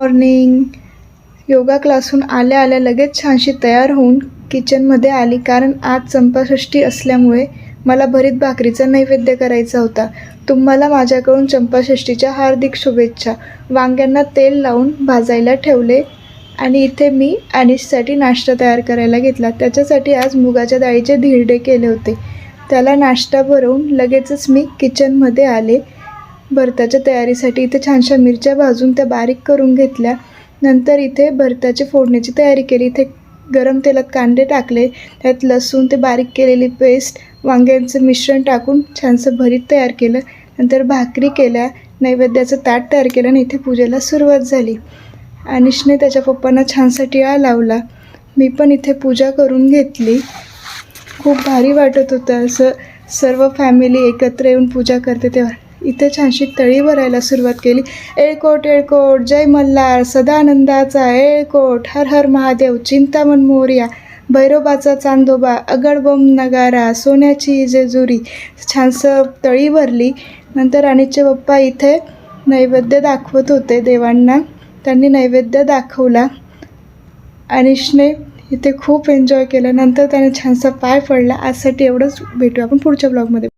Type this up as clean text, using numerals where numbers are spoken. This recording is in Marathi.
मॉर्निंग. योगा क्लासहून आल्या आल्या लगेच छानशी तयार होऊन किचनमध्ये आली, कारण आज चंपाषष्ठी असल्यामुळे मला भरीत भाकरीचा नैवेद्य करायचा होता. तुम्हाला माझ्याकडून चंपाषष्ठीच्या हार्दिक शुभेच्छा. वांग्यांना तेल लावून भाजायला ठेवले आणि इथे मी अनिशसाठी नाश्ता तयार करायला घेतला. त्याच्यासाठी आज मुगाच्या डाळीचे धिरडे केले होते. त्याला नाश्ता भरवून लगेचच मी किचनमध्ये आले भरताच्या तयारीसाठी. इथे छानशा मिरच्या भाजून त्या बारीक करून घेतल्या. नंतर इथे भरताची फोडणीची तयारी केली. इथे गरम तेलात कांदे टाकले, त्यात लसूण, ते बारीक केलेली पेस्ट, वांग्यांचं मिश्रण टाकून छानसं भरीत तयार केलं. नंतर भाकरी केल्या, नैवेद्याचं ताट तयार केलं आणि इथे पूजेला सुरुवात झाली. अनिशने त्याच्या पप्पांना छानसा टिळा लावला. मी पण इथे पूजा करून घेतली. खूप भारी वाटत होतं असं सर्व फॅमिली एकत्र येऊन पूजा करते तेव्हा. इथे छानशी तळी भरायला सुरुवात केली. एळकोट एळकोट, जय मल्हार, सदानंदाचा एळकोट, हर हर महादेव, चिंतामण मोरया, भैरोबाचा चांदोबा, अगडबम नगारा, सोन्याची जेजुरी. छानसं तळी भरली. नंतर अनिशचे पप्पा इथे नैवेद्य दाखवत होते देवांना. त्यांनी नैवेद्य दाखवला. अनिशने इथे खूप एन्जॉय केलं. नंतर त्याने छानसा पाय पडला. आजसाठी एवढंच. भेटू आपण पुढच्या ब्लॉगमध्ये.